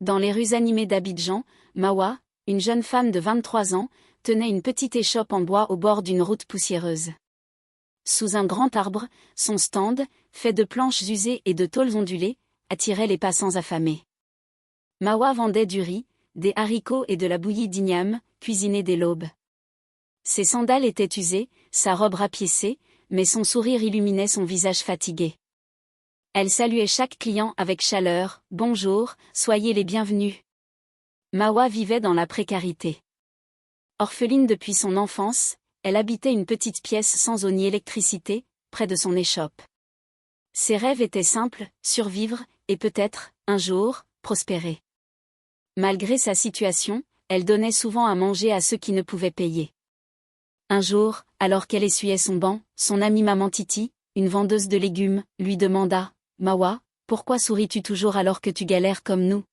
Dans les rues animées d'Abidjan, Mawa, une jeune femme de 23 ans, tenait une petite échoppe en bois au bord d'une route poussiéreuse. Sous un grand arbre, son stand, fait de planches usées et de tôles ondulées, attirait les passants affamés. Mawa vendait du riz, des haricots et de la bouillie d'igname, cuisinée dès l'aube. Ses sandales étaient usées, sa robe rapiécée, mais son sourire illuminait son visage fatigué. Elle saluait chaque client avec chaleur, « Bonjour, soyez les bienvenus ». Mawa vivait dans la précarité. Orpheline depuis son enfance, elle habitait une petite pièce sans eau ni électricité, près de son échoppe. Ses rêves étaient simples, survivre, et peut-être, un jour, prospérer. Malgré sa situation, elle donnait souvent à manger à ceux qui ne pouvaient payer. Un jour, alors qu'elle essuyait son banc, son amie Maman Titi, une vendeuse de légumes, lui demanda « Mawa, pourquoi souris-tu toujours alors que tu galères comme nous ?»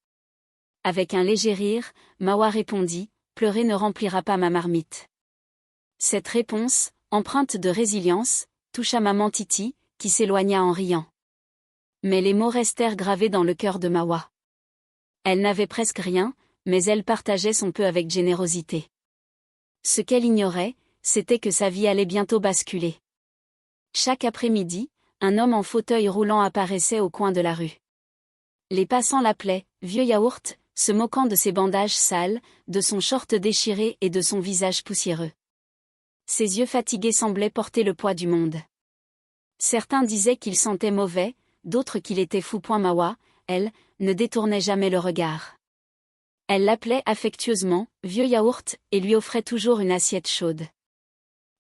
Avec un léger rire, Mawa répondit « Pleurer ne remplira pas ma marmite ». Cette réponse, empreinte de résilience, toucha Maman Titi, qui s'éloigna en riant. Mais les mots restèrent gravés dans le cœur de Mawa. Elle n'avait presque rien, mais elle partageait son peu avec générosité. Ce qu'elle ignorait, c'était que sa vie allait bientôt basculer. Chaque après-midi, un homme en fauteuil roulant apparaissait au coin de la rue. Les passants l'appelaient « Vieux yaourt », se moquant de ses bandages sales, de son short déchiré et de son visage poussiéreux. Ses yeux fatigués semblaient porter le poids du monde. Certains disaient qu'il sentait mauvais, d'autres qu'il était fou. Mawa, elle, ne détournait jamais le regard. Elle l'appelait affectueusement « Vieux yaourt » et lui offrait toujours une assiette chaude.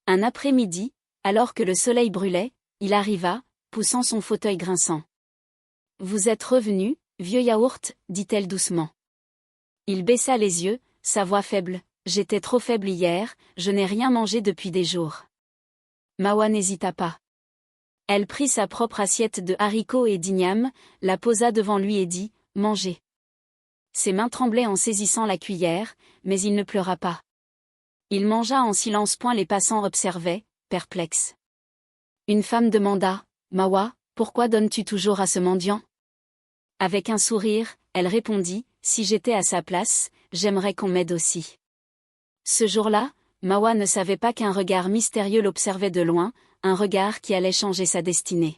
Un après-midi, alors que le soleil brûlait, il arriva, poussant son fauteuil grinçant. « Vous êtes revenu, vieux yaourt » dit-elle doucement. Il baissa les yeux, sa voix faible. « J'étais trop faible hier, je n'ai rien mangé depuis des jours. » Mawa n'hésita pas. Elle prit sa propre assiette de haricots et d'igname, la posa devant lui et dit « Mangez ». Ses mains tremblaient en saisissant la cuillère, mais il ne pleura pas. Il mangea en silence. Les passants observaient, perplexes. Une femme demanda « Mawa, pourquoi donnes-tu toujours à ce mendiant ?» Avec un sourire, elle répondit « Si j'étais à sa place, j'aimerais qu'on m'aide aussi. » Ce jour-là, Mawa ne savait pas qu'un regard mystérieux l'observait de loin, un regard qui allait changer sa destinée.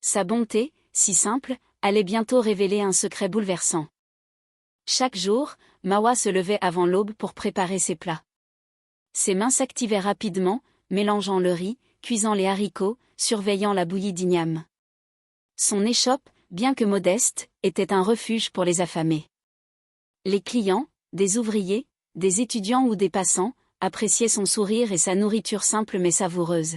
Sa bonté, si simple, allait bientôt révéler un secret bouleversant. Chaque jour, Mawa se levait avant l'aube pour préparer ses plats. Ses mains s'activaient rapidement, mélangeant le riz, cuisant les haricots, surveillant la bouillie d'igname. Son échoppe, bien que modeste, était un refuge pour les affamés. Les clients, des ouvriers, des étudiants ou des passants, appréciaient son sourire et sa nourriture simple mais savoureuse.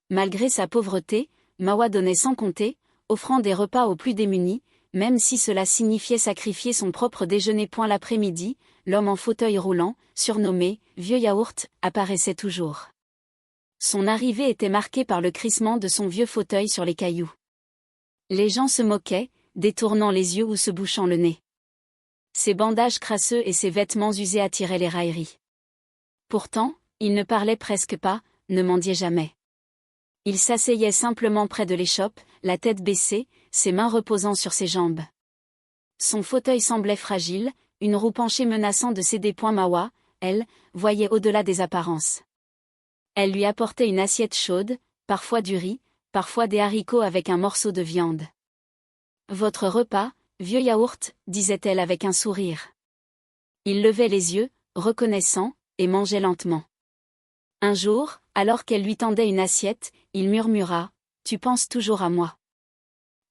Malgré sa pauvreté, Mawa donnait sans compter, offrant des repas aux plus démunis, même si cela signifiait sacrifier son propre déjeuner. L'après-midi, l'homme en fauteuil roulant, surnommé « Vieux yaourt », apparaissait toujours. Son arrivée était marquée par le crissement de son vieux fauteuil sur les cailloux. Les gens se moquaient, détournant les yeux ou se bouchant le nez. Ses bandages crasseux et ses vêtements usés attiraient les railleries. Pourtant, il ne parlait presque pas, ne mendiait jamais. Il s'asseyait simplement près de l'échoppe, la tête baissée, ses mains reposant sur ses jambes. Son fauteuil semblait fragile, une roue penchée menaçant de céder. Mawa, elle, voyait au-delà des apparences. Elle lui apportait une assiette chaude, parfois du riz, parfois des haricots avec un morceau de viande. « Votre repas, vieux yaourt », disait-elle avec un sourire. Il levait les yeux, reconnaissant, et mangeait lentement. Un jour, alors qu'elle lui tendait une assiette, il murmura « Tu penses toujours à moi ».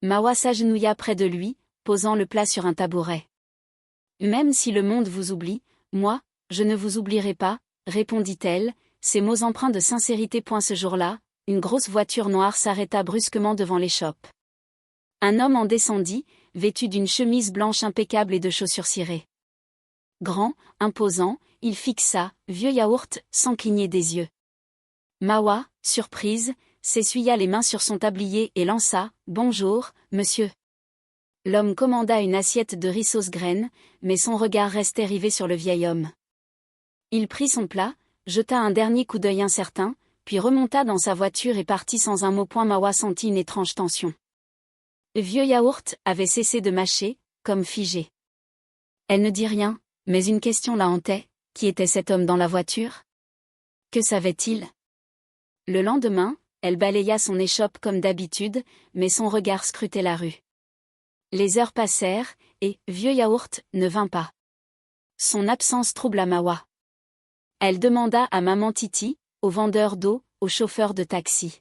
Mawa s'agenouilla près de lui, posant le plat sur un tabouret. « Même si le monde vous oublie, moi, je ne vous oublierai pas », répondit-elle, ses mots empreints de sincérité. Ce jour-là, une grosse voiture noire s'arrêta brusquement devant l'échoppe. Un homme en descendit, vêtu d'une chemise blanche impeccable et de chaussures cirées. Grand, imposant, il fixa « Vieux yaourt » sans cligner des yeux. Mawa, surprise, s'essuya les mains sur son tablier et lança « Bonjour, monsieur ». L'homme commanda une assiette de riz sauce graine, mais son regard restait rivé sur le vieil homme. Il prit son plat, jeta un dernier coup d'œil incertain, puis remonta dans sa voiture et partit sans un mot. Mawa sentit une étrange tension. Le vieux yaourt avait cessé de mâcher, comme figé. Elle ne dit rien, mais une question la hantait, qui était cet homme dans la voiture? Que savait-il? Le lendemain, elle balaya son échoppe comme d'habitude, mais son regard scrutait la rue. Les heures passèrent, et Vieux Yaourt ne vint pas. Son absence troubla Mawa. Elle demanda à maman Titi, au vendeur d'eau, au chauffeur de taxi.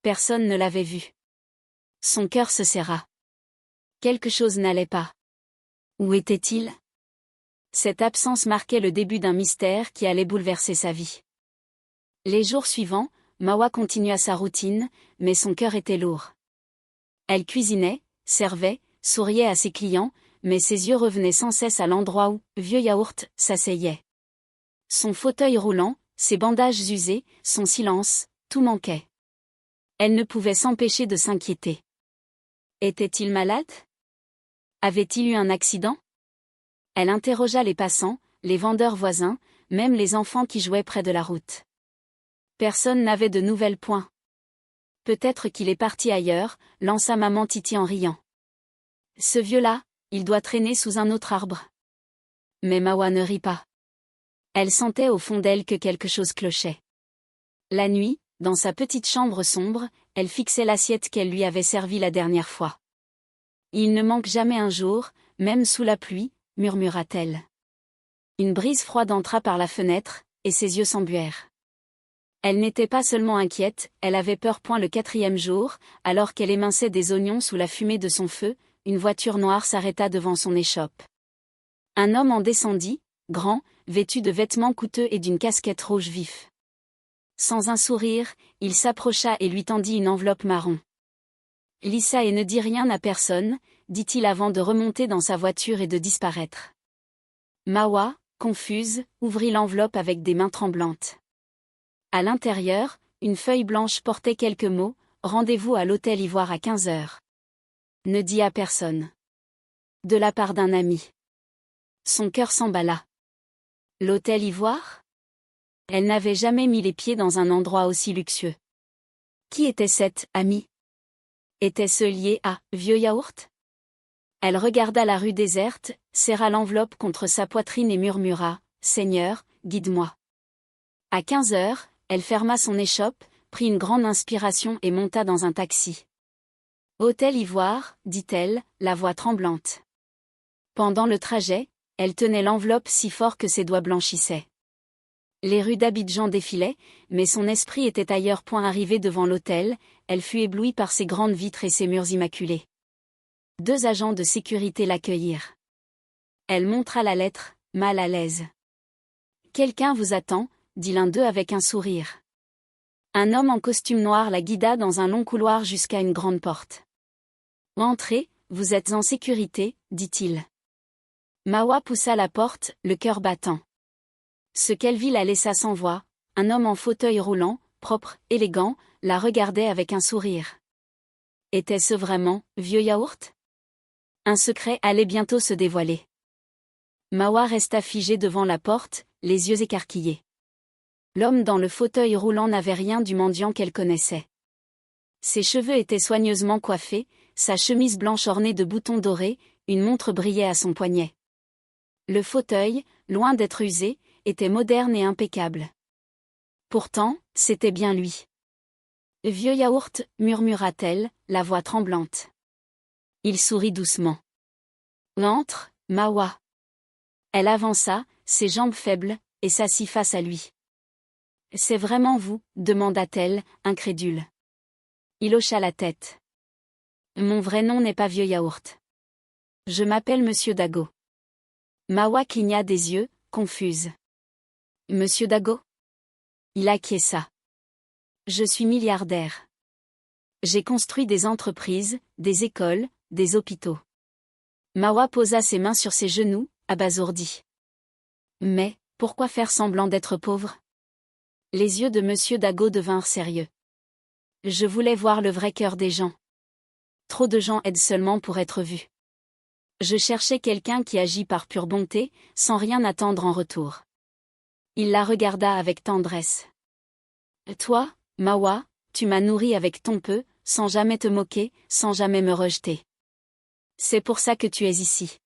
Personne ne l'avait vu. Son cœur se serra. Quelque chose n'allait pas. Où était-il? Cette absence marquait le début d'un mystère qui allait bouleverser sa vie. Les jours suivants, Mawa continua sa routine, mais son cœur était lourd. Elle cuisinait, servait, souriait à ses clients, mais ses yeux revenaient sans cesse à l'endroit où Vieux Yaourt s'asseyait. Son fauteuil roulant, ses bandages usés, son silence, tout manquait. Elle ne pouvait s'empêcher de s'inquiéter. Était-il malade? Avait-il eu un accident? Elle interrogea les passants, les vendeurs voisins, même les enfants qui jouaient près de la route. Personne n'avait de nouvelles points. Peut-être qu'il est parti ailleurs, lança maman Titi en riant. Ce vieux-là, il doit traîner sous un autre arbre. Mais Mawa ne rit pas. Elle sentait au fond d'elle que quelque chose clochait. La nuit, dans sa petite chambre sombre, elle fixait l'assiette qu'elle lui avait servie la dernière fois. Il ne manque jamais un jour, même sous la pluie, murmura-t-elle. Une brise froide entra par la fenêtre, et ses yeux s'embuèrent. Elle n'était pas seulement inquiète, elle avait peur. Le 4e jour, alors qu'elle éminçait des oignons sous la fumée de son feu, une voiture noire s'arrêta devant son échoppe. Un homme en descendit, grand, vêtu de vêtements coûteux et d'une casquette rouge vif. Sans un sourire, il s'approcha et lui tendit une enveloppe marron. « Lis ça et ne dis rien à personne », dit-il avant de remonter dans sa voiture et de disparaître. Mawa, confuse, ouvrit l'enveloppe avec des mains tremblantes. À l'intérieur, une feuille blanche portait quelques mots, « Rendez-vous à l'hôtel Ivoire à 15 heures. » Ne dis à personne. De la part d'un ami. Son cœur s'emballa. L'hôtel Ivoire? Elle n'avait jamais mis les pieds dans un endroit aussi luxueux. Qui était cet ami? Était-ce lié à Vieux Yaourt? Elle regarda la rue déserte, serra l'enveloppe contre sa poitrine et murmura, « Seigneur, guide-moi. » À 15 heures, elle ferma son échoppe, prit une grande inspiration et monta dans un taxi. « Hôtel Ivoire, » dit-elle, la voix tremblante. Pendant le trajet, elle tenait l'enveloppe si fort que ses doigts blanchissaient. Les rues d'Abidjan défilaient, mais son esprit était ailleurs. Arrivée devant l'hôtel, elle fut éblouie par ses grandes vitres et ses murs immaculés. 2 agents de sécurité l'accueillirent. Elle montra la lettre, mal à l'aise. « Quelqu'un vous attend », dit l'un d'eux avec un sourire. Un homme en costume noir la guida dans un long couloir jusqu'à une grande porte. « Entrez, vous êtes en sécurité », dit-il. Mawa poussa la porte, le cœur battant. Ce qu'elle vit la laissa sans voix. Un homme en fauteuil roulant, propre, élégant, la regardait avec un sourire. Était-ce vraiment Vieux Yaourt? Un secret allait bientôt se dévoiler. Mawa resta figée devant la porte, les yeux écarquillés. L'homme dans le fauteuil roulant n'avait rien du mendiant qu'elle connaissait. Ses cheveux étaient soigneusement coiffés, sa chemise blanche ornée de boutons dorés, une montre brillait à son poignet. Le fauteuil, loin d'être usé, était moderne et impeccable. Pourtant, c'était bien lui. « Vieux Yaourt », murmura-t-elle, la voix tremblante. Il sourit doucement. « Entre, Mawa. » Elle avança, ses jambes faibles, et s'assit face à lui. « C'est vraiment vous ?» demanda-t-elle, incrédule. Il hocha la tête. « Mon vrai nom n'est pas Vieux Yaourt. Je m'appelle Monsieur Dago. » Mawa cligna des yeux, confuse. « Monsieur Dago ?» Il acquiesça. « Je suis milliardaire. J'ai construit des entreprises, des écoles, des hôpitaux. » Mawa posa ses mains sur ses genoux, abasourdie. « Mais, pourquoi faire semblant d'être pauvre ?» Les yeux de Monsieur Dago devinrent sérieux. « Je voulais voir le vrai cœur des gens. Trop de gens aident seulement pour être vus. Je cherchais quelqu'un qui agit par pure bonté, sans rien attendre en retour. » Il la regarda avec tendresse. « Toi, Mawa, tu m'as nourri avec ton peu, sans jamais te moquer, sans jamais me rejeter. C'est pour ça que tu es ici. »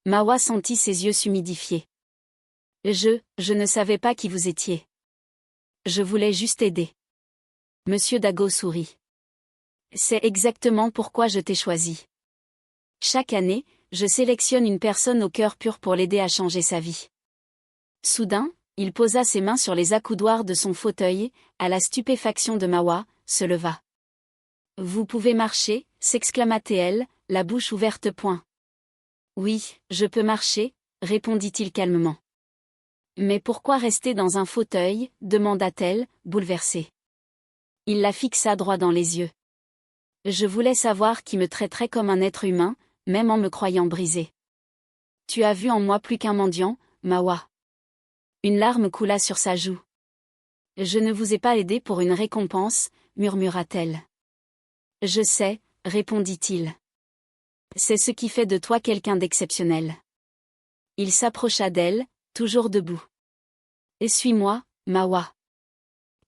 Mawa sentit ses yeux s'humidifier. Je ne savais pas qui vous étiez. Je voulais juste aider. Monsieur Dago sourit. C'est exactement pourquoi je t'ai choisi. Chaque année, je sélectionne une personne au cœur pur pour l'aider à changer sa vie. Soudain, il posa ses mains sur les accoudoirs de son fauteuil, à la stupéfaction de Mawa, se leva. Vous pouvez marcher, s'exclama-t-elle, la bouche ouverte. Oui, je peux marcher, répondit-il calmement. Mais pourquoi rester dans un fauteuil, demanda-t-elle, bouleversée. Il la fixa droit dans les yeux. Je voulais savoir qui me traiterait comme un être humain, même en me croyant brisé. Tu as vu en moi plus qu'un mendiant, Mawa. Une larme coula sur sa joue. Je ne vous ai pas aidé pour une récompense, murmura-t-elle. Je sais, répondit-il. C'est ce qui fait de toi quelqu'un d'exceptionnel. Il s'approcha d'elle, toujours debout. Suis-moi, Mawa.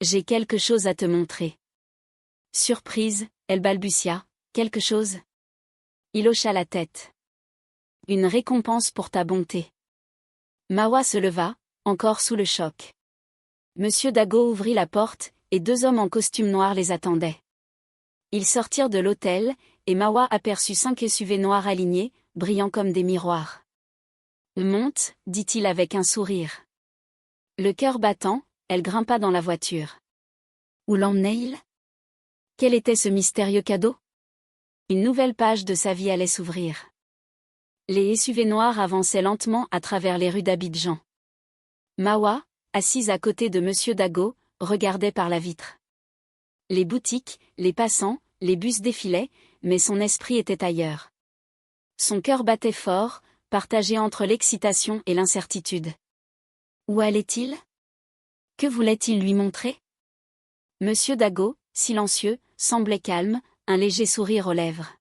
J'ai quelque chose à te montrer. Surprise, elle balbutia, quelque chose? Il hocha la tête. Une récompense pour ta bonté. Mawa se leva, encore sous le choc. Monsieur Dago ouvrit la porte, et 2 hommes en costume noir les attendaient. Ils sortirent de l'hôtel, et Mawa aperçut 5 SUV noirs alignés, brillants comme des miroirs. Monte, dit-il avec un sourire. Le cœur battant, elle grimpa dans la voiture. Où l'emmenait-il? Quel était ce mystérieux cadeau? Une nouvelle page de sa vie allait s'ouvrir. Les SUV noirs avançaient lentement à travers les rues d'Abidjan. Mawa, assise à côté de Monsieur Dago, regardait par la vitre. Les boutiques, les passants, les bus défilaient, mais son esprit était ailleurs. Son cœur battait fort, partagé entre l'excitation et l'incertitude. Où allait-il? Que voulait-il lui montrer? Monsieur Dago, silencieux, semblait calme, un léger sourire aux lèvres.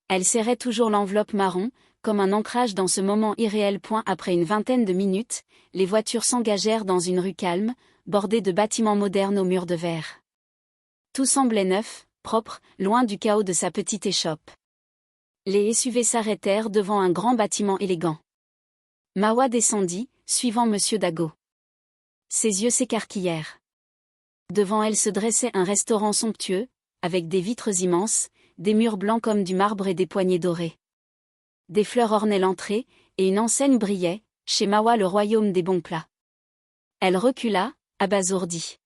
Elle serrait toujours l'enveloppe marron, comme un ancrage dans ce moment irréel. Après une vingtaine de minutes, les voitures s'engagèrent dans une rue calme, bordée de bâtiments modernes aux murs de verre. Tout semblait neuf, propre, loin du chaos de sa petite échoppe. Les SUV s'arrêtèrent devant un grand bâtiment élégant. Mawa descendit, suivant Monsieur Dago. Ses yeux s'écarquillèrent. Devant elle se dressait un restaurant somptueux, avec des vitres immenses, des murs blancs comme du marbre et des poignées dorées. Des fleurs ornaient l'entrée, et une enseigne brillait, chez Mawa le royaume des bons plats. Elle recula, abasourdie.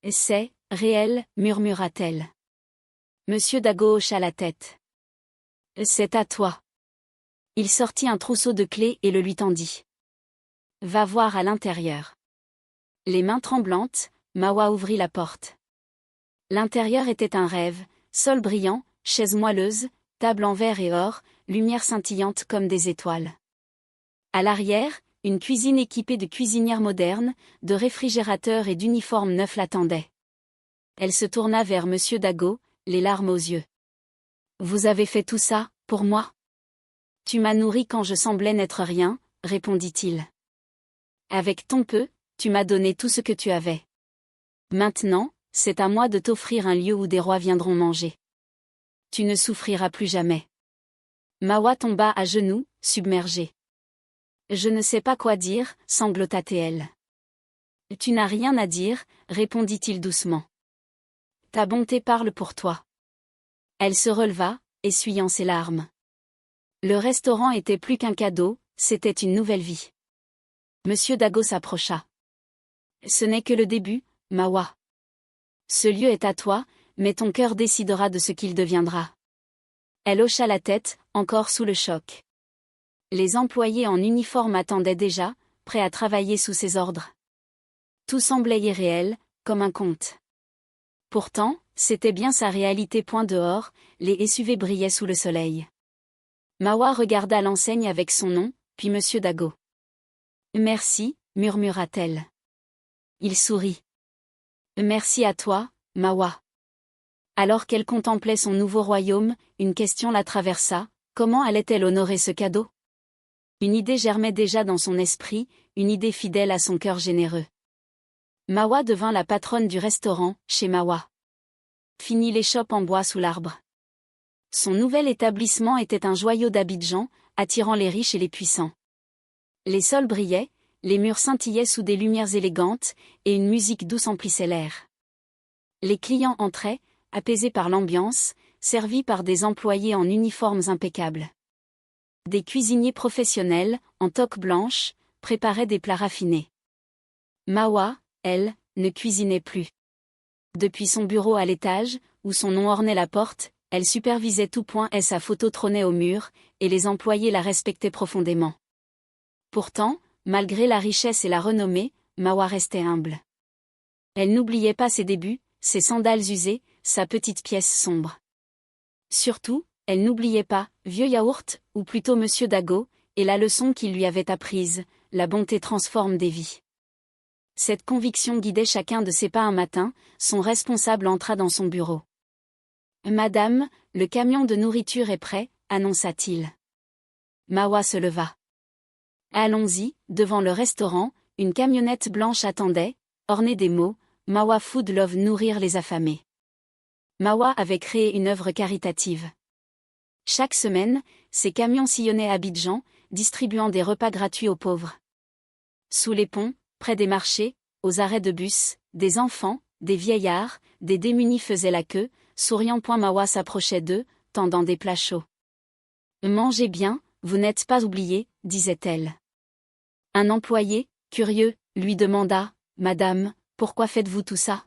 C'est réel, murmura-t-elle. Monsieur Dago hocha la tête. C'est à toi. Il sortit un trousseau de clés et le lui tendit. Va voir à l'intérieur. Les mains tremblantes, Mawa ouvrit la porte. L'intérieur était un rêve, sol brillant, chaises moelleuses, table en verre et or, lumière scintillante comme des étoiles. À l'arrière, une cuisine équipée de cuisinières modernes, de réfrigérateurs et d'uniformes neufs l'attendait. Elle se tourna vers Monsieur Dago, les larmes aux yeux. Vous avez fait tout ça, pour moi? Tu m'as nourri quand je semblais n'être rien, répondit-il. Avec ton peu, tu m'as donné tout ce que tu avais. Maintenant, c'est à moi de t'offrir un lieu où des rois viendront manger. Tu ne souffriras plus jamais. Mawa tomba à genoux, submergée. Je ne sais pas quoi dire, sanglota-t-elle. Tu n'as rien à dire, répondit-il doucement. Ta bonté parle pour toi. Elle se releva, essuyant ses larmes. Le restaurant était plus qu'un cadeau, c'était une nouvelle vie. Monsieur Dago s'approcha. Ce n'est que le début, Mawa. Ce lieu est à toi, mais ton cœur décidera de ce qu'il deviendra. Elle hocha la tête, encore sous le choc. Les employés en uniforme attendaient déjà, prêts à travailler sous ses ordres. Tout semblait irréel, comme un conte. Pourtant, c'était bien sa réalité. Dehors, les SUV brillaient sous le soleil. Mawa regarda l'enseigne avec son nom, puis Monsieur Dago. Merci, murmura-t-elle. Il sourit. Merci à toi, Mawa. Alors qu'elle contemplait son nouveau royaume, une question la traversa, comment allait-elle honorer ce cadeau? Une idée germait déjà dans son esprit, une idée fidèle à son cœur généreux. Mawa devint la patronne du restaurant, chez Mawa. Fini l'échoppe en bois sous l'arbre. Son nouvel établissement était un joyau d'Abidjan, attirant les riches et les puissants. Les sols brillaient, les murs scintillaient sous des lumières élégantes, et une musique douce emplissait l'air. Les clients entraient, apaisés par l'ambiance, servis par des employés en uniformes impeccables. Des cuisiniers professionnels, en toque blanche, préparaient des plats raffinés. Mawa, elle, ne cuisinait plus. Depuis son bureau à l'étage, où son nom ornait la porte, elle supervisait tout point et sa photo trônait au mur, et les employés la respectaient profondément. Pourtant, malgré la richesse et la renommée, Mawa restait humble. Elle n'oubliait pas ses débuts, ses sandales usées, sa petite pièce sombre. Surtout, elle n'oubliait pas, Vieux Yaourt, ou plutôt Monsieur Dago, et la leçon qu'il lui avait apprise, la bonté transforme des vies. Cette conviction guidait chacun de ses pas. Un matin, son responsable entra dans son bureau. « Madame, le camion de nourriture est prêt », annonça-t-il. Mawa se leva. Allons-y, devant le restaurant, une camionnette blanche attendait, ornée des mots « Mawa Food Love nourrir les affamés ». Mawa avait créé une œuvre caritative. Chaque semaine, ces camions sillonnaient Abidjan, distribuant des repas gratuits aux pauvres. Sous les ponts, près des marchés, aux arrêts de bus, des enfants, des vieillards, des démunis faisaient la queue, souriant. Mawa s'approchait d'eux, tendant des plats chauds. « Mangez bien, vous n'êtes pas oubliés, disait-elle. Un employé, curieux, lui demanda « Madame, pourquoi faites-vous tout ça ?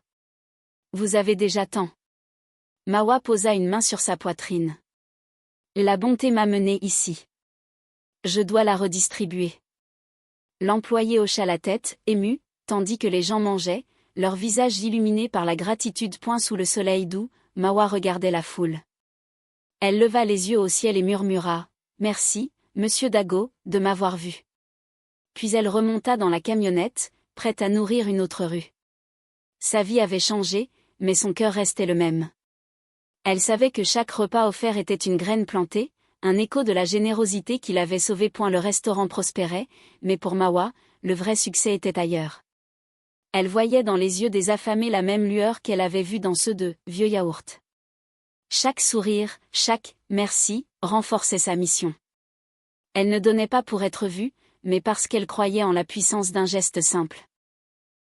Vous avez déjà tant. » Mawa posa une main sur sa poitrine. « La bonté m'a menée ici. Je dois la redistribuer. » L'employé hocha la tête, ému, tandis que les gens mangeaient, leurs visages illuminés par la gratitude. Sous le soleil doux, Mawa regardait la foule. Elle leva les yeux au ciel et murmura « Merci, Monsieur Dago, de m'avoir vu. » Puis elle remonta dans la camionnette, prête à nourrir une autre rue. Sa vie avait changé, mais son cœur restait le même. Elle savait que chaque repas offert était une graine plantée, un écho de la générosité qui l'avait sauvé. Le restaurant prospérait, mais pour Mawa, le vrai succès était ailleurs. Elle voyait dans les yeux des affamés la même lueur qu'elle avait vue dans ceux de Vieux Yaourt. Chaque sourire, chaque « merci » renforçait sa mission. Elle ne donnait pas pour être vue, mais parce qu'elle croyait en la puissance d'un geste simple.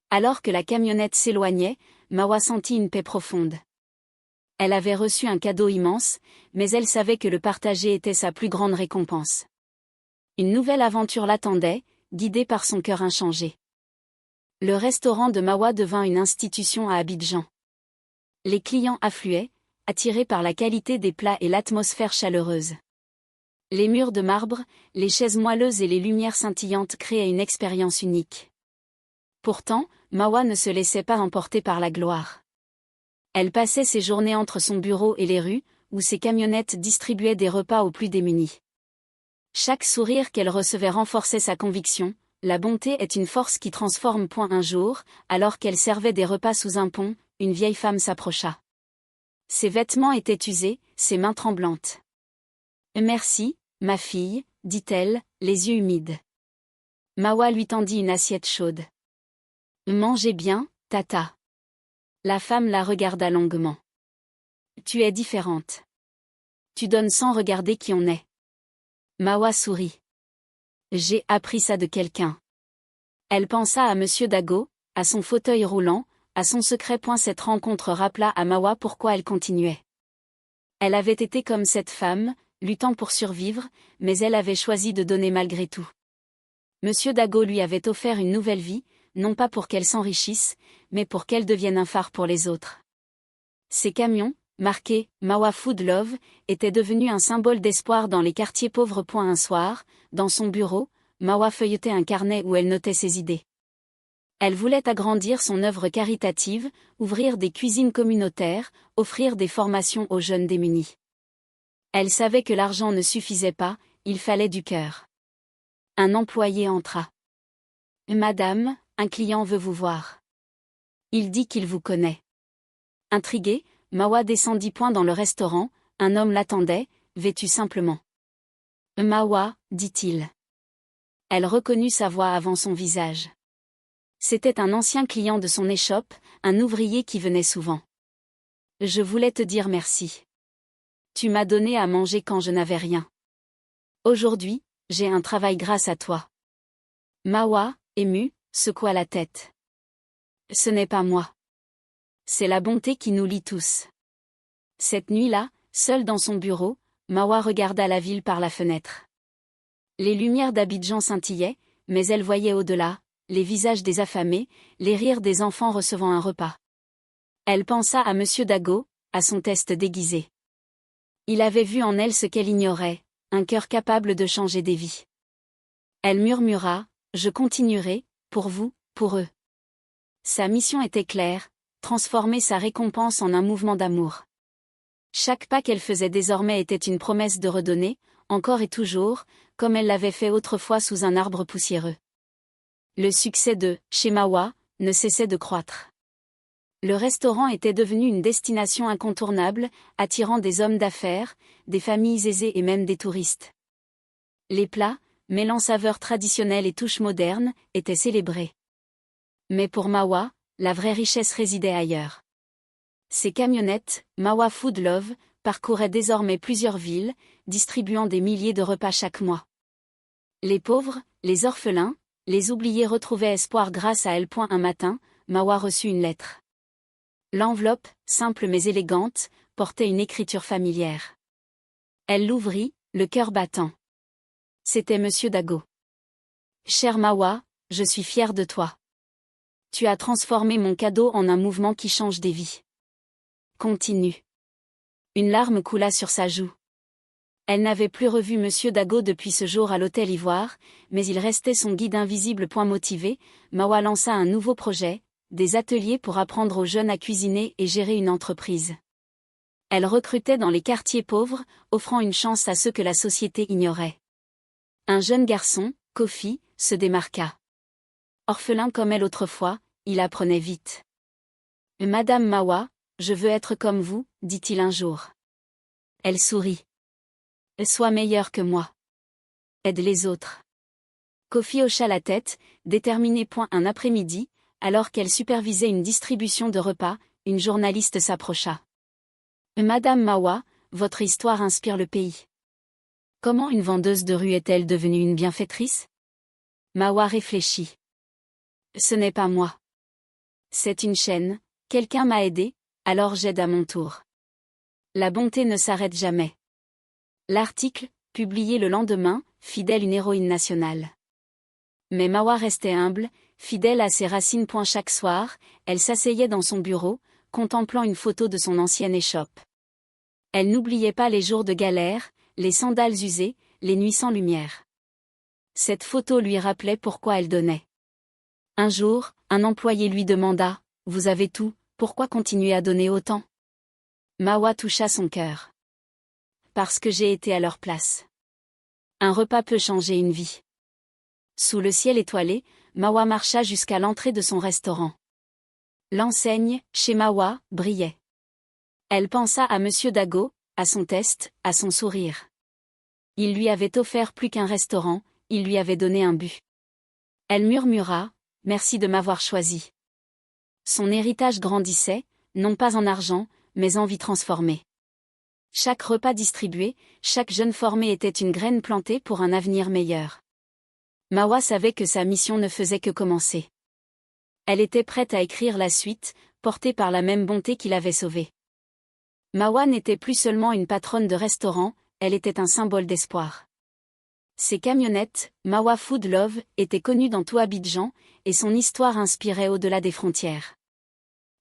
Alors que la camionnette s'éloignait, Mawa sentit une paix profonde. Elle avait reçu un cadeau immense, mais elle savait que le partager était sa plus grande récompense. Une nouvelle aventure l'attendait, guidée par son cœur inchangé. Le restaurant de Mawa devint une institution à Abidjan. Les clients affluaient, attirés par la qualité des plats et l'atmosphère chaleureuse. Les murs de marbre, les chaises moelleuses et les lumières scintillantes créaient une expérience unique. Pourtant, Mawa ne se laissait pas emporter par la gloire. Elle passait ses journées entre son bureau et les rues, où ses camionnettes distribuaient des repas aux plus démunis. Chaque sourire qu'elle recevait renforçait sa conviction, la bonté est une force qui transforme. Un jour, alors qu'elle servait des repas sous un pont, une vieille femme s'approcha. Ses vêtements étaient usés, ses mains tremblantes. « Merci, ma fille, dit-elle, les yeux humides. Mawa lui tendit une assiette chaude. « Mangez bien, tata. » La femme la regarda longuement. « Tu es différente. Tu donnes sans regarder qui on est. » Mawa sourit. « J'ai appris ça de quelqu'un. » Elle pensa à Monsieur Dago, à son fauteuil roulant, à son secret. Cette rencontre rappela à Mawa pourquoi elle continuait. Elle avait été comme cette femme, luttant pour survivre, mais elle avait choisi de donner malgré tout. Monsieur Dago lui avait offert une nouvelle vie, non pas pour qu'elle s'enrichisse, mais pour qu'elle devienne un phare pour les autres. Ces camions, marqués « Mawa Food Love », étaient devenus un symbole d'espoir dans les quartiers pauvres. Un soir, dans son bureau, Mawa feuilletait un carnet où elle notait ses idées. Elle voulait agrandir son œuvre caritative, ouvrir des cuisines communautaires, offrir des formations aux jeunes démunis. Elle savait que l'argent ne suffisait pas, il fallait du cœur. Un employé entra. « Madame, un client veut vous voir. Il dit qu'il vous connaît. » Intriguée, Mawa descendit. Dans le restaurant, un homme l'attendait, vêtu simplement. « Mawa, dit-il. » Elle reconnut sa voix avant son visage. C'était un ancien client de son échoppe, un ouvrier qui venait souvent. « Je voulais te dire merci. Tu m'as donné à manger quand je n'avais rien. Aujourd'hui, j'ai un travail grâce à toi. Mawa, émue, secoua la tête. Ce n'est pas moi. C'est la bonté qui nous lie tous. Cette nuit-là, seule dans son bureau, Mawa regarda la ville par la fenêtre. Les lumières d'Abidjan scintillaient, mais elle voyait au-delà, les visages des affamés, les rires des enfants recevant un repas. Elle pensa à Monsieur Dago, à son test déguisé. Il avait vu en elle ce qu'elle ignorait, un cœur capable de changer des vies. Elle murmura, « Je continuerai, pour vous, pour eux. » Sa mission était claire, transformer sa récompense en un mouvement d'amour. Chaque pas qu'elle faisait désormais était une promesse de redonner, encore et toujours, comme elle l'avait fait autrefois sous un arbre poussiéreux. Le succès de « Chez Mawa » ne cessait de croître. Le restaurant était devenu une destination incontournable, attirant des hommes d'affaires, des familles aisées et même des touristes. Les plats, mêlant saveurs traditionnelles et touches modernes, étaient célébrés. Mais pour Mawa, la vraie richesse résidait ailleurs. Ses camionnettes, Mawa Food Love, parcouraient désormais plusieurs villes, distribuant des milliers de repas chaque mois. Les pauvres, les orphelins, les oubliés retrouvaient espoir grâce à elle. Un matin, Mawa reçut une lettre. L'enveloppe, simple mais élégante, portait une écriture familière. Elle l'ouvrit, le cœur battant. C'était Monsieur Dago. « Cher Mawa, je suis fière de toi. Tu as transformé mon cadeau en un mouvement qui change des vies. Continue. » Une larme coula sur sa joue. Elle n'avait plus revu Monsieur Dago depuis ce jour à l'hôtel Ivoire, mais il restait son guide invisible. Motivé, Mawa lança un nouveau projet, des ateliers pour apprendre aux jeunes à cuisiner et gérer une entreprise. Elle recrutait dans les quartiers pauvres, offrant une chance à ceux que la société ignorait. Un jeune garçon, Kofi, se démarqua. Orphelin comme elle autrefois, il apprenait vite. « Madame Mawa, je veux être comme vous, dit-il un jour. Elle sourit. « Sois meilleure que moi. Aide les autres. » Kofi hocha la tête, déterminé. Un après-midi, alors qu'elle supervisait une distribution de repas, une journaliste s'approcha. « Madame Mawa, votre histoire inspire le pays. Comment une vendeuse de rue est-elle devenue une bienfaitrice ?» Mawa réfléchit. « Ce n'est pas moi. C'est une chaîne, quelqu'un m'a aidé, alors j'aide à mon tour. La bonté ne s'arrête jamais. » L'article, publié le lendemain, fit d'elle une héroïne nationale. Mais Mawa restait humble, fidèle à ses racines. Chaque soir, elle s'asseyait dans son bureau, contemplant une photo de son ancienne échoppe. Elle n'oubliait pas les jours de galère, les sandales usées, les nuits sans lumière. Cette photo lui rappelait pourquoi elle donnait. Un jour, un employé lui demanda « Vous avez tout, pourquoi continuer à donner autant ?» Mawa toucha son cœur. « Parce que j'ai été à leur place. Un repas peut changer une vie. » Sous le ciel étoilé, Mawa marcha jusqu'à l'entrée de son restaurant. L'enseigne, chez Mawa, brillait. Elle pensa à Monsieur Dago, à son test, à son sourire. Il lui avait offert plus qu'un restaurant, il lui avait donné un but. Elle murmura, « Merci de m'avoir choisi. » Son héritage grandissait, non pas en argent, mais en vie transformée. Chaque repas distribué, chaque jeune formé était une graine plantée pour un avenir meilleur. Mawa savait que sa mission ne faisait que commencer. Elle était prête à écrire la suite, portée par la même bonté qui l'avait sauvée. Mawa n'était plus seulement une patronne de restaurant, elle était un symbole d'espoir. Ses camionnettes, Mawa Food Love, étaient connues dans tout Abidjan, et son histoire inspirait au-delà des frontières.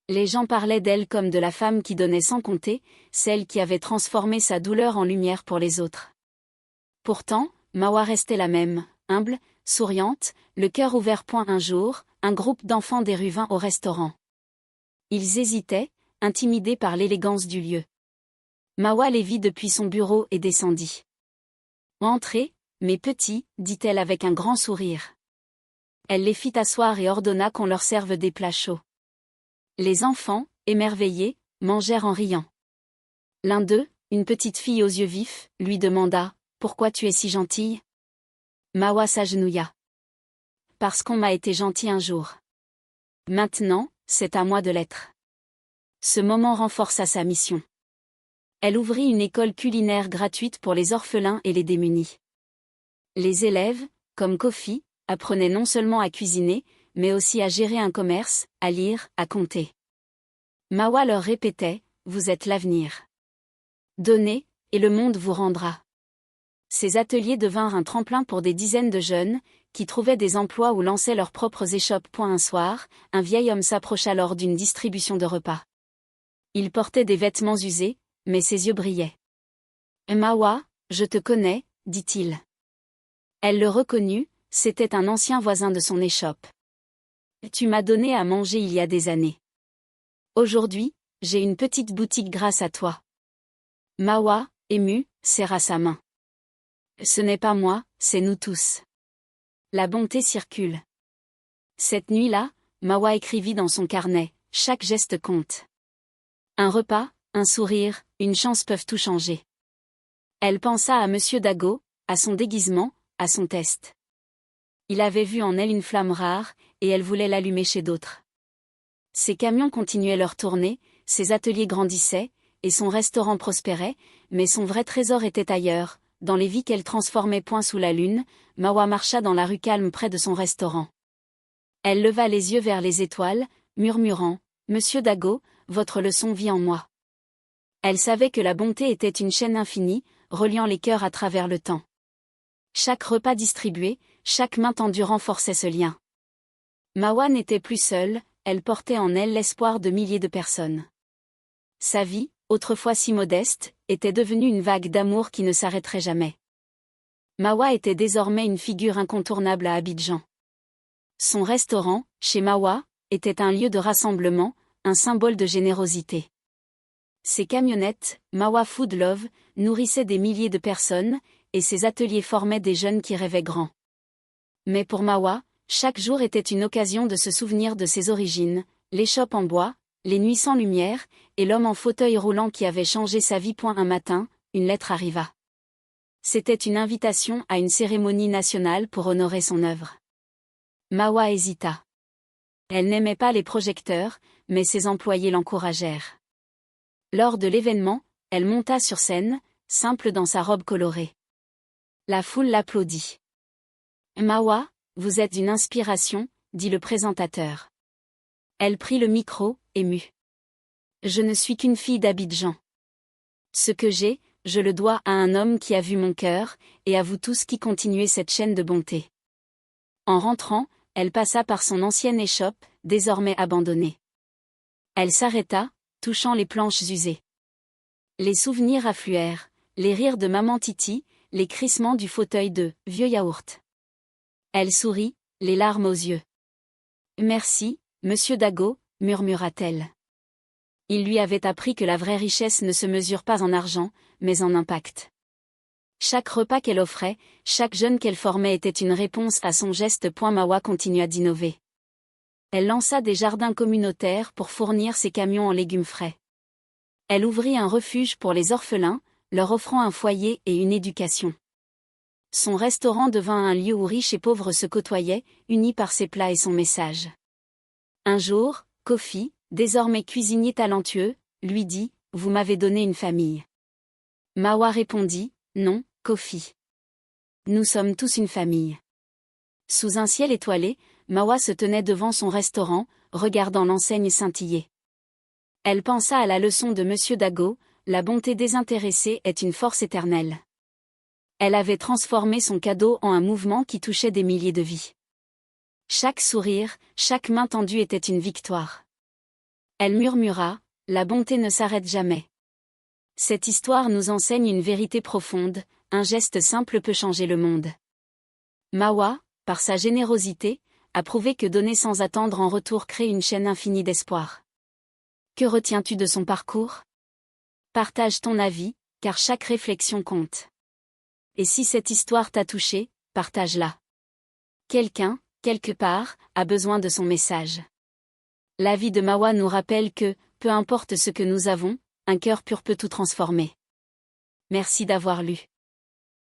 Les gens parlaient d'elle comme de la femme qui donnait sans compter, celle qui avait transformé sa douleur en lumière pour les autres. Pourtant, Mawa restait la même, humble, souriante, le cœur ouvert. Un jour, un groupe d'enfants des rues vint au restaurant. Ils hésitaient, intimidés par l'élégance du lieu. Mawa les vit depuis son bureau et descendit. « Entrez, mes petits, dit-elle avec un grand sourire. Elle les fit asseoir et ordonna qu'on leur serve des plats chauds. Les enfants, émerveillés, mangèrent en riant. L'un d'eux, une petite fille aux yeux vifs, lui demanda « Pourquoi tu es si gentille ?» Mawa s'agenouilla. « Parce qu'on m'a été gentil un jour. Maintenant, c'est à moi de l'être. » Ce moment renforça sa mission. Elle ouvrit une école culinaire gratuite pour les orphelins et les démunis. Les élèves, comme Kofi, apprenaient non seulement à cuisiner, mais aussi à gérer un commerce, à lire, à compter. Mawa leur répétait, « Vous êtes l'avenir. Donnez, et le monde vous rendra. » Ces ateliers devinrent un tremplin pour des dizaines de jeunes, qui trouvaient des emplois ou lançaient leurs propres échoppes. Un soir, un vieil homme s'approcha lors d'une distribution de repas. Il portait des vêtements usés, mais ses yeux brillaient. « Mawa, je te connais, dit-il. » Elle le reconnut, c'était un ancien voisin de son échoppe. « Tu m'as donné à manger il y a des années. Aujourd'hui, j'ai une petite boutique grâce à toi. » Mawa, ému, serra sa main. « Ce n'est pas moi, c'est nous tous. La bonté circule. » Cette nuit-là, Mawa écrivit dans son carnet, « Chaque geste compte. Un repas, un sourire, une chance peuvent tout changer. » Elle pensa à Monsieur Dago, à son déguisement, à son test. Il avait vu en elle une flamme rare, et elle voulait l'allumer chez d'autres. Ses camions continuaient leur tournée, ses ateliers grandissaient, et son restaurant prospérait, mais son vrai trésor était ailleurs, dans les vies qu'elle transformait. Sous la lune, Mawa marcha dans la rue calme près de son restaurant. Elle leva les yeux vers les étoiles, murmurant, « Monsieur Dago, votre leçon vit en moi. » Elle savait que la bonté était une chaîne infinie, reliant les cœurs à travers le temps. Chaque repas distribué, chaque main tendue renforçait ce lien. Mawa n'était plus seule, elle portait en elle l'espoir de milliers de personnes. Sa vie, autrefois si modeste, était devenue une vague d'amour qui ne s'arrêterait jamais. Mawa était désormais une figure incontournable à Abidjan. Son restaurant, chez Mawa, était un lieu de rassemblement, un symbole de générosité. Ses camionnettes, Mawa Food Love, nourrissaient des milliers de personnes, et ses ateliers formaient des jeunes qui rêvaient grand. Mais pour Mawa, chaque jour était une occasion de se souvenir de ses origines, l'échoppe en bois, les nuits sans lumière, et l'homme en fauteuil roulant qui avait changé sa vie. Un matin, une lettre arriva. C'était une invitation à une cérémonie nationale pour honorer son œuvre. Mawa hésita. Elle n'aimait pas les projecteurs, mais ses employés l'encouragèrent. Lors de l'événement, elle monta sur scène, simple dans sa robe colorée. La foule l'applaudit. « Mawa, vous êtes une inspiration, » dit le présentateur. Elle prit le micro, émue. « Je ne suis qu'une fille d'Abidjan. Ce que j'ai, je le dois à un homme qui a vu mon cœur, et à vous tous qui continuez cette chaîne de bonté. » En rentrant, elle passa par son ancienne échoppe, désormais abandonnée. Elle s'arrêta, touchant les planches usées. Les souvenirs affluèrent, les rires de maman Titi, les crissements du fauteuil de « vieux yaourt ». Elle sourit, les larmes aux yeux. « Merci, Monsieur Dago », murmura-t-elle. Il lui avait appris que la vraie richesse ne se mesure pas en argent, mais en impact. Chaque repas qu'elle offrait, chaque jeune qu'elle formait était une réponse à son geste. Mawa continua d'innover. Elle lança des jardins communautaires pour fournir ses camions en légumes frais. Elle ouvrit un refuge pour les orphelins, leur offrant un foyer et une éducation. Son restaurant devint un lieu où riches et pauvres se côtoyaient, unis par ses plats et son message. Un jour, Kofi, désormais cuisinier talentueux, lui dit « Vous m'avez donné une famille. » Mawa répondit « Non, Kofi. Nous sommes tous une famille. » Sous un ciel étoilé, Mawa se tenait devant son restaurant, regardant l'enseigne scintiller. Elle pensa à la leçon de Monsieur Dago, la bonté désintéressée est une force éternelle. Elle avait transformé son cadeau en un mouvement qui touchait des milliers de vies. Chaque sourire, chaque main tendue était une victoire. Elle murmura, « La bonté ne s'arrête jamais. » Cette histoire nous enseigne une vérité profonde, un geste simple peut changer le monde. Mawa, par sa générosité, a prouvé que donner sans attendre en retour crée une chaîne infinie d'espoir. Que retiens-tu de son parcours? Partage ton avis, car chaque réflexion compte. Et si cette histoire t'a touché, partage-la. Quelqu'un, quelque part, a besoin de son message. La vie de Mawa nous rappelle que, peu importe ce que nous avons, un cœur pur peut tout transformer. Merci d'avoir lu.